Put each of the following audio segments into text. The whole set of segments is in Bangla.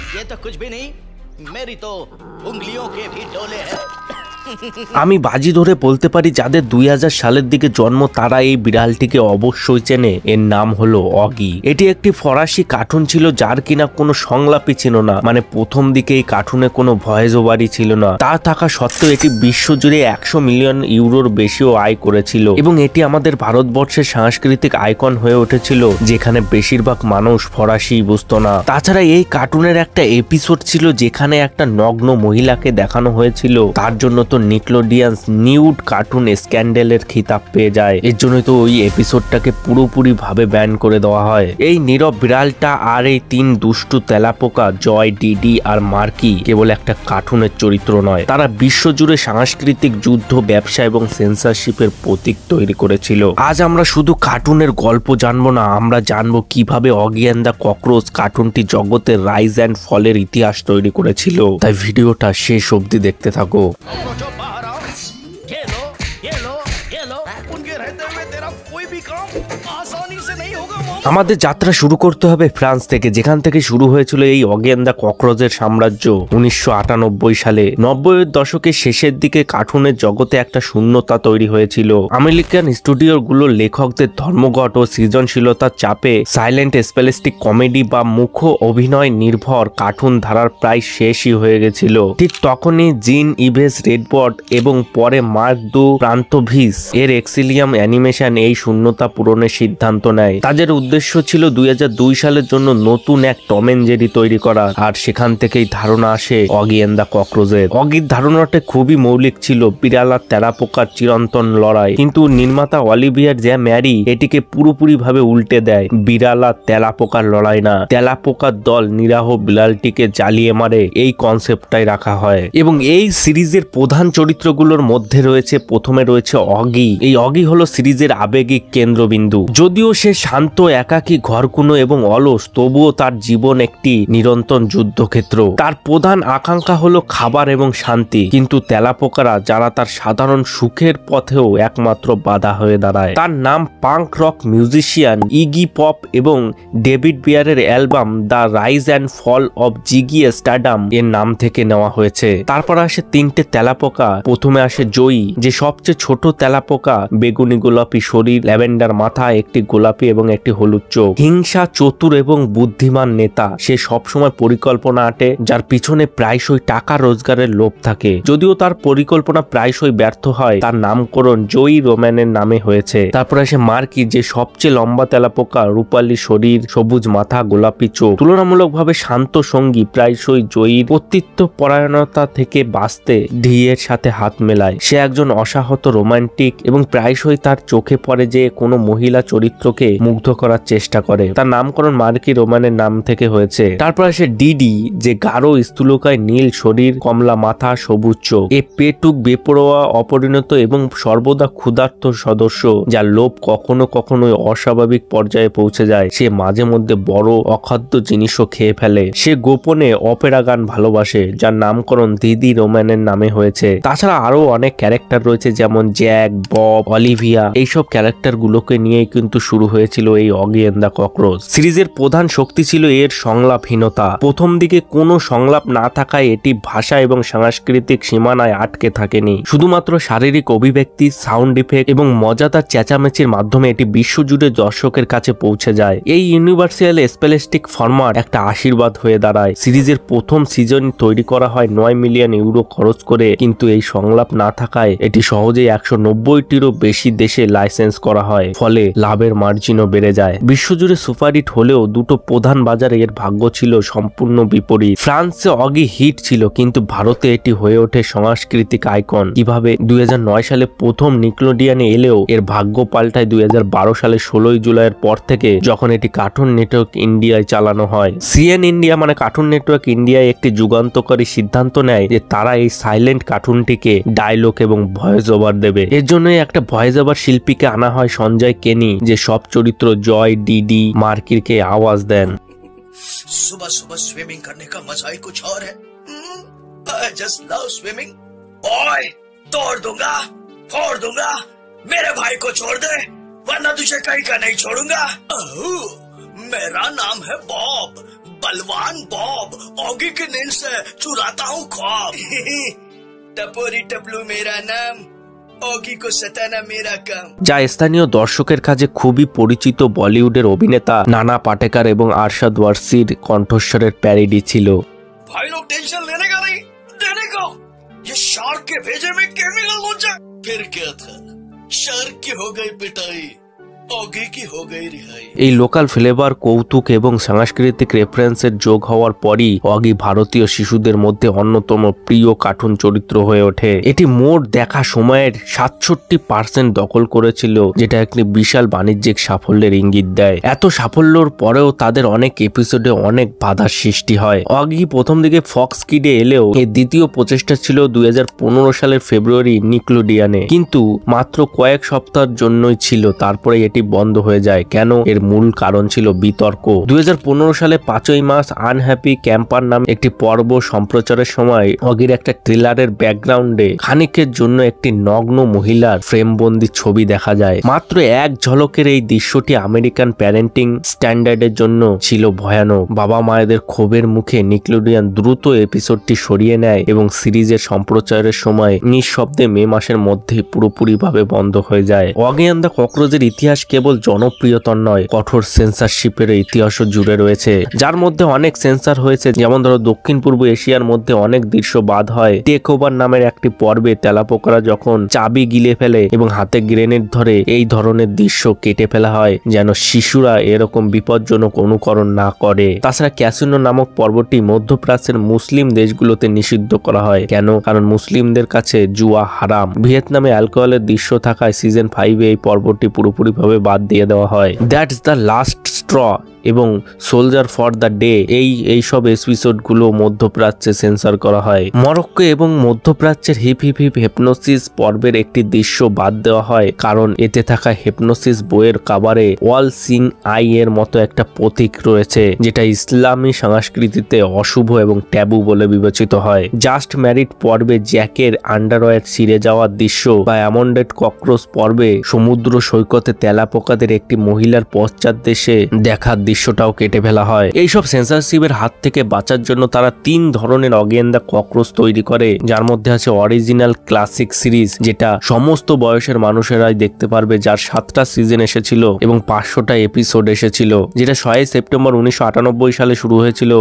ये तो कुछ भी नहीं, मेरी तो उंगलियों के भी डोले हैं। আমি বাজি ধরে বলতে পারি যাদের 2000 সালের দিকে জন্ম তারা এই বিড়ালটিকে অবশ্যই চেনে। এর নাম হলো অগি। এটি একটি ফরাসি কার্টুন ছিল যার কিনা কোনো সংলাপই ছিল না, মানে প্রথম দিকে এই কার্টুনে কোনো ভয়েস ওভারই ছিল না। তা থাকা সত্ত্বেও এটি বিশ্বজুড়ে 100 মিলিয়ন ইউরোর বেশিও আয় করেছিল এবং এটি আমাদের ভারতবর্ষের সাংস্কৃতিক আইকন হয়ে উঠেছিল, যেখানে বেশিরভাগ মানুষ ফরাসি বুঝতো না। তাছাড়া এই কার্টুনের একটা এপিসোড ছিল যেখানে একটা নগ্ন মহিলাকে দেখানো হয়েছিল, তার জন্য তো নিকলোডিয়ান্স নিউড কার্টুন স্ক্যান্ডেলের খিতাব পেয়ে যায়। এর জন্য তো ওই এপিসোডটাকে পুরোপুরি ভাবে ব্যান করে দেওয়া হয়। এই নীরব বিড়ালটা আর এই 3 দুষ্টু তেলাপোকা জয়, ডিডি আর মার্কি কেবল একটা কার্টুনের চরিত্র নয়, তারা বিশ্বজুড়ে সাংস্কৃতিক যুদ্ধ, ব্যবসা এবং সেন্সরশিপের প্রতীক তৈরি করেছিল। আজ আমরা শুধু কার্টুনের গল্প জানবো না, আমরা জানবো কিভাবে অগি অ্যান্ড দ্য ককরোচ কার্টুনটি জগতের রাইজ অ্যান্ড ফলের ইতিহাস তৈরি করেছিল। তাই ভিডিওটা শেষ অবধি দেখতে থাকো। আমাদের যাত্রা শুরু করতে হবে ফ্রান্স থেকে, যেখান থেকে শুরু হয়েছিল এই অগি অ্যান্ড দ্য ককরোচের সাম্রাজ্য। 1998 সালে 90-এর দশকের শেষের দিকে কার্টুনের জগতে একটা শূন্যতা তৈরি হয়েছিল। আমেরিকান স্টুডিওগুলোর লেখকদের ধর্মঘট ও সৃজনশীলতার চাপে সাইলেন্ট স্পেলিস্টিক কমেডি বা মুখ অভিনয় নির্ভর কার্টুন ধারার প্রায় শেষই হয়ে গেছিল। ঠিক তখনই জিন ইভেস রেডবর্ড এবং পরে মার্ক দু প্রান্তভিস এর এক্সিলিয়াম অ্যানিমেশন এই শূন্যতা পূরণের সিদ্ধান্ত নেয়। তাদের উদ্দেশ্য ছিল 2002 সালের জন্য নতুন এক টম এন্ড জেরি তৈরি করা, আর সেখান থেকেই ধারণা আসে অগি অ্যান্ড দ্য ককরোচের। অগির ধারণাটা খুবই মৌলিক ছিল, বিড়াল আর তেলাপোকার চিরন্তন লড়াই, কিন্তু নির্মাতা অলিভিয়ার জ্যা ম্যারি এটিকে পুরোপুরি ভাবে উল্টে দেয়। বিড়াল আর তেলাপোকার লড়াই না, তেলাপোকার দল নিরাহ বিড়ালটিকে জ্বালিয়ে মারে, এই কনসেপ্টটাই রাখা হয়। এবং এই সিরিজের প্রধান চরিত্রগুলোর মধ্যে রয়েছে, প্রথমে রয়েছে অগি। এই অগি হলো সিরিজের আবেগিক কেন্দ্রবিন্দু। যদিও সে শান্ত, একাকী, ঘরকুনো এবং অলস, তবুও তার জীবন একটি নিরন্তর যুদ্ধক্ষেত্র। তার প্রধান আকাঙ্ক্ষা হলো খাবার এবং শান্তি, কিন্তু তেলাপোকারা যারা তার সাধারণ সুখের পথেও একমাত্র বাধা হয়ে দাঁড়ায়। তার নাম punk rock musician Iggy Pop এবং ডেভিড বিয়ারের album the rise and fall of Ziggy Stardust এর নাম থেকে নেওয়া হয়েছে। তারপর আসে 3টে তেলাপোকা। প্রথমে আসে জয়ী, যে সবচেয়ে ছোট তেলাপোকা, বেগুনি গোলাপি শরীর, ল্যাভেন্ডার মাথা, একটি গোলাপি এবং একটি হলুদ চোখ। হিংসা, চতুর এবং বুদ্ধিমান নেতা। সে সবসময় পরিকল্পনা আটে, যার পিছনে প্রায়শই টাকা রোজগারের লোভ থাকে। যদিও তার পরিকল্পনা প্রায়শই ব্যর্থ হয়, তার নামকরণ জয়ী রোম্যানের নামে হয়েছে। তারপর আসে মার্কি, যে সবচেয়ে লম্বা তেলাপোকা, রূপালী শরীর, সবুজ মাথা, গোলাপি চোখ। তুলনামূলকভাবে শান্ত সঙ্গী, প্রায়শই জয়ীর কর্তৃত্ব পরায়ণতা থেকে বাঁচতে ঢিয়ের সাথে হাত মেলায়। সে একজন অসাহত রোমান্টিক এবং প্রায়শই তার চোখে পড়ে যে কোনো মহিলা চরিত্রকে মুগ্ধ করার চেষ্টা করে। তার নামকরণ মার্কি রোমানের নাম থেকে হয়েছে। তারপর আসে ডিডি, যে গাঢ় স্থূলকায়, নীল শরীর, কমলা মাথা, সবুজ চোখ। এ পেটুক, বেপরোয়া, অপরিণত এবং সর্বদা ক্ষুধার্ত সদস্য, যার লোভ কখনো কখনো অস্বাভাবিক পর্যায়ে পৌঁছে যায়। সে মাঝে মধ্যে বড় অখাদ্য জিনিসও খেয়ে ফেলে। সে গোপনে অপেরা গান ভালোবাসে, যার নামকরণ দিদি রোম্যানের নামে হয়েছে। তাছাড়া আরো অনেক ক্যারেক্টার রয়েছে, যেমন জ্যাক, বব, অলিভিয়া। এইসব ক্যারেক্টার গুলোকে নিয়ে কিন্তু শুরু হয়েছিল এই অগি অ্যান্ড দ্য ককরোচ। সিরিজের প্রধান শক্তি ছিল এর সংলাপহীনতা। প্রথম দিকে কোনো সংলাপ না থাকায় এটি ভাষা এবং সাংস্কৃতিক সীমানায় আটকে থাকেনি। শুধুমাত্র শারীরিক অভিব্যক্তি, সাউন্ড ইফেক্ট এবং মজাদার চেঁচামেচির মাধ্যমে এটি বিশ্বজুড়ে দর্শকের কাছে পৌঁছে যায়। এই ইউনিভার্সাল স্পেলিস্টিক ফরম্যাট একটা আশীর্বাদ হয়ে দাঁড়ায়। সিরিজের প্রথম সিজন তৈরি করা হয় 9 মিলিয়ন ইউরো খরচ করে, কিন্তু এই সংলাপ না থাকায় এটি সহজেই 190টিরও বেশি দেশে লাইসেন্স করা হয়, ফলে লাভের মার্জিনও বেড়ে যায়। বিশ্বজুড়ে সুপারহিট হলেও দুটো প্রধান বাজারে এর ভাগ্য ছিল সম্পূর্ণ বিপরীত। ফ্রান্সে অগি হিট ছিল, কিন্তু ভারতে এটি হয়ে ওঠে সাংস্কৃতিক আইকন। কিভাবে? 2009 সালে প্রথম নিকলোডিয়ানে এলেও এর ভাগ্য পাল্টায় 2012 সালে 16 জুলাইয়ের পর থেকে, যখন এটি কার্টুন নেটওয়ার্ক ইন্ডিয়ায় চালানো হয়। সিএন ইন্ডিয়া মানে কার্টুন নেটওয়ার্ক ইন্ডিয়ায় একটি যুগান্তকারী সিদ্ধান্ত নেয় যে তারা এই সাইলেন্ট কার্টুনটিকে ডায়লগ এবং ভয়েস ওভার দেবে। এর জন্যই একটা ভয়েস ওভার শিল্পীকে আনা হয়, সঞ্জয় কেনি, যে সব চরিত্র জয়, ডিডি, মার্কিরকে आवाज दें। सुबह सुबह स्विमिंग करने का मजा ही कुछ और है। I just love swimming। ओए, तोड़ दूंगा, फोड़ दूंगा, मेरे भाई को छोड़ दे, वरना तुझे कहीं का नहीं छोड़ूंगा। मेरा नाम है बॉब, बलवान बॉब ऑगी के नींद से चुराता हूँ ख्वाब। टपोरी टपलू मेरा नाम, ऑगी को सताना मेरा काम। যা স্থানীয় দর্শকের কাছে খুবই পরিচিত বলিউডের অভিনেতা নানা পাটেকর এবং আরশাদ ওয়ারসির কণ্ঠস্বরের প্যারোডি ছিল। भाई लोग टेंशन लेने का नहीं, देने का। ये शार्क के भेजे में केमिकल लॉन्च है। फिर क्या था, शार्क की हो गई पिटाई, ऑगी की हो गई रिहाई। এই লোকাল ফ্লেভার, কৌতুক এবং সাংস্কৃতিক রেফারেন্সের যোগ হওয়ার পরই অগি ভারতীয় শিশুদের মধ্যে অন্যতম প্রিয় কার্টুন চরিত্র হয়ে ওঠে। এটি মোট দেখা সময়ের ৬৭% দখল করেছিল, যেটা একটি বিশাল বাণিজ্যিক সাফল্যের ইঙ্গিত দেয়। এত সাফল্যর পরেও তাদের অনেক এপিসোডে অনেক বাধার সৃষ্টি হয়। অগি প্রথম দিকে ফক্স কিডে এলেও এর দ্বিতীয় প্রচেষ্টা ছিল ২০১৫ সালের ফেব্রুয়ারি নিকলোডিয়ানে, কিন্তু মাত্র কয়েক সপ্তাহের জন্যই ছিল, তারপরে এটি বন্ধ হয়ে যায়। কেন? এর মূল কারণ ছিল বিতর্ক। ২০১৫ সালে ৫ই মার্চ আনহ্যাপি ক্যাম্পার নামে একটি পর্ব সম্প্রচারের সময় অগির একটা ট্রেলারের ব্যাকগ্রাউন্ডে খানিকের জন্য একটি নগ্ন মহিলার ফ্রেমবন্দি ছবি দেখা যায়। মাত্র এক ঝলকের এই দৃশ্যটি আমেরিকান প্যারেন্টিং স্ট্যান্ডার্ডের জন্য ছিল ভয়ানক। বাবা মায়েদের ক্ষোভের মুখে নিকলোডিয়ান দ্রুত এপিসোডটি সরিয়ে নেয় এবং সিরিজের সম্প্রচারের সময় নিঃশব্দে মে মাসের মধ্যে পুরোপুরিভাবে বন্ধ হয়ে যায়। অগি অ্যান্ড দ্য ককরোচের ইতিহাস কেবল জনপ্রিয়তা নয়, কঠোর সেন্সরশিপের ইতিহাসও জুড়ে রয়েছে, যার মধ্যে অনেক সেন্সর হয়েছে। যেমন ধরো দক্ষিণ পূর্ব এশিয়ার মধ্যে অনেক দৃশ্য বাদ হয়। টেক ওভার নামের একটি পর্বে তেলাপোকারা যখন চাবি গিলে ফেলে এবং হাতে গ্রেনেড ধরে, এই ধরনের দৃশ্য কেটে ফেলা হয় যেন শিশুরা এরকম বিপজ্জনক অনুকরণ না করে। তাছাড়া ক্যাসিনো নামক পর্বটি মধ্যপ্রাচ্যের মুসলিম দেশগুলোতে নিষিদ্ধ করা হয়। কেন? কারণ মুসলিমদের কাছে জুয়া হারাম। ভিয়েতনামে অ্যালকোহলের দৃশ্য থাকায় সিজন 5 এই পর্বটি পুরোপুরিভাবে বাদ দিয়ে দেওয়া হয়। দ্যাটস দ্য লাস্ট স্ট্র এবং সোলজার ফর দ্য ডে এইসব এপিসোডগুলো মধ্যপ্রাচ্যে সেন্সর করা হয়। মরক্কো এবং মধ্যপ্রাচ্যের হিপ হিপ হিপ হেপনোসিস পর্বের একটি দৃশ্য বাদ দেওয়া হয়, কারণ এতে থাকা হেপনোসিস বইয়ের কাভারে ওয়াল সিং আই এর মতো একটা প্রতীক রয়েছে, যেটা ইসলামী সংস্কৃতিতে অশুভ এবং ট্যাবু বলে বিবেচিত হয়। জাস্ট ম্যারিড পর্বে জ্যাকের আন্ডারওয়্যার ছিঁড়ে যাওয়ার দৃশ্য বা অ্যামন্ডেড ককরোচ পর্বে সমুদ্র সৈকতে তেলাপোকাদের একটি মহিলার পশ্চাৎ দেশে দেখার দৃশ্যটাও কেটে ফেলা হয়। এইসব সেন্সরশিপের হাত থেকে বাঁচার জন্য তারা ৩ ধরনের অগি অ্যান্ড দ্য ককরোচ তৈরি করে, যার মধ্যে আছে অরিজিনাল ক্লাসিক সিরিজ, যেটা সমস্ত বয়সের মানুষেরাই দেখতে পারবে, যার 7টা সিজন এসেছিল এবং 500টা এপিসোড এসেছিল, যেটা 6 সেপ্টেম্বর 1998 সালে শুরু হয়েছিল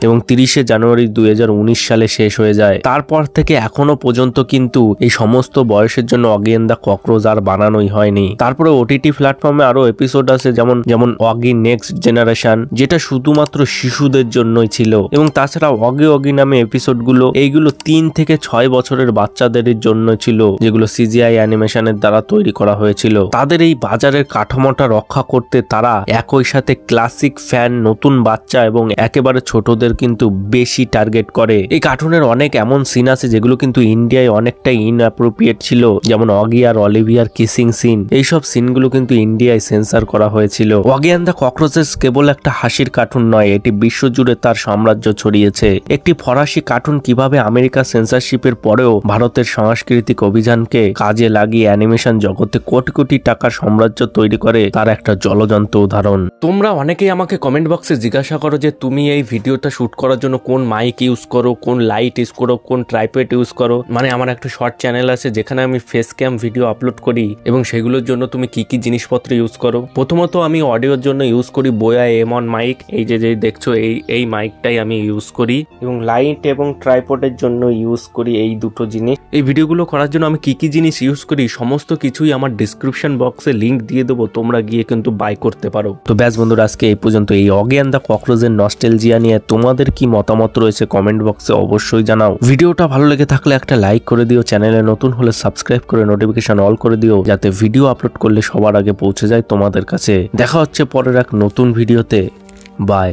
এবং 30 জানুয়ারি 2019 সালে শেষ হয়ে যায়। তারপর থেকে এখনো পর্যন্ত কিন্তু এই সমস্ত বয়সের জন্য অগি অ্যান্ড দ্য ককরোচ আর বানানোই হয়নি। তারপরে ওটিটি প্ল্যাটফর্মে আরো এপিসোড আছে, যেমন অগি নেক্সট জেনারেশন, যেটা শুধুমাত্র শিশুদের জন্যই ছিল, এবং তাছাড়া অগি নামে এপিসোডগুলো এইগুলো 3 থেকে 6 বছরের বাচ্চাদের জন্য ছিল, যেগুলো সিজিআই অ্যানিমেশনের দ্বারা তৈরি করা হয়েছিল। তাদের এই বাজারের কাঠামোটা রক্ষা করতে তারা একই সাথে ক্লাসিক ফ্যান, নতুন বাচ্চা এবং একেবারে ছোটদের কিন্তু বেশি টার্গেট করে। এই কার্টুনের অনেক এমন সিন আছে যেগুলো কিন্তু ইন্ডিয়ায় অনেকটা ইনঅ্যাপ্রোপ্রিয়েট ছিল, যেমন অগি আর অলিভিয়ার কিসিং সিন। এইসব সিনগুলো কিন্তু ইন্ডিয়ায় সেন্সর করা হয়েছিল। অগি অ্যান্ড দ্য ককরোচেস কেবল একটা হাসির কার্টুন নয়, এটি বিশ্বজুড়ে তার সাম্রাজ্য ছড়িয়েছে। একটি ফরাসি কার্টুন কিভাবে আমেরিকা সেন্সরশিপের পরেও ভারতের সাংস্কৃতিক অভিযানকে কাজে লাগিয়ে অ্যানিমেশন জগতে কোটি কোটি টাকার সাম্রাজ্য তৈরি করে, তার একটা জ্বলজ্যান্ত উদাহরণ। তোমরা অনেকেই আমাকে কমেন্ট বক্সে জিজ্ঞাসা করো যে তুমি এই ভিডিওটা শুট করার জন্য কোন মাইক ইউজ করো, কোন লাইট ইউজ করো, কোন ট্রাইপড ইউজ করো। মানে আমার একটা শর্ট চ্যানেল আছে যেখানে আমি ফেস ক্যাম ভিডিও আপলোড করি, এবং সেগুলোর জন্য তুমি কি কি জিনিসপত্র ইউজ করো। প্রথমত আমি অডিওর জন্য ইউজ করি বোয়া M1 মাইক, এই যে দেখছো এই মাইকটাই আমি ইউজ করি, এবং লাইট এবং ট্রাইপডের জন্য ইউজ করি এই দুটো জিনিস। এই ভিডিওগুলো করার জন্য আমি কি কি জিনিস ইউজ করি সমস্ত কিছুই আমার ডিসক্রিপশন বক্সে লিংক দিয়ে দেবো, তোমরা গিয়ে কিন্তু বাই করতে পারো। তো ব্যাস বন্ধুরা, আজকে এই পর্যন্ত। এই অগি অ্যান্ড দ্য ককরোচের নস্টালজিয়া নিয়ে তোমাদের কি মতামত রয়েছে কমেন্ট বক্সে অবশ্যই জানাও। ভিডিওটা ভালো লেগে থাকলে একটা লাইক করে দিও, চ্যানেলে নতুন হলে সাবস্ক্রাইব করে নোটিফিকেশন অল করে দিও, যাতে ভিডিও আপলোড করলে সবার আগে পৌঁছে যায় তোমাদের কাছে। দেখা হচ্ছে পরের এক নতুন ভিডিওতে। বাই।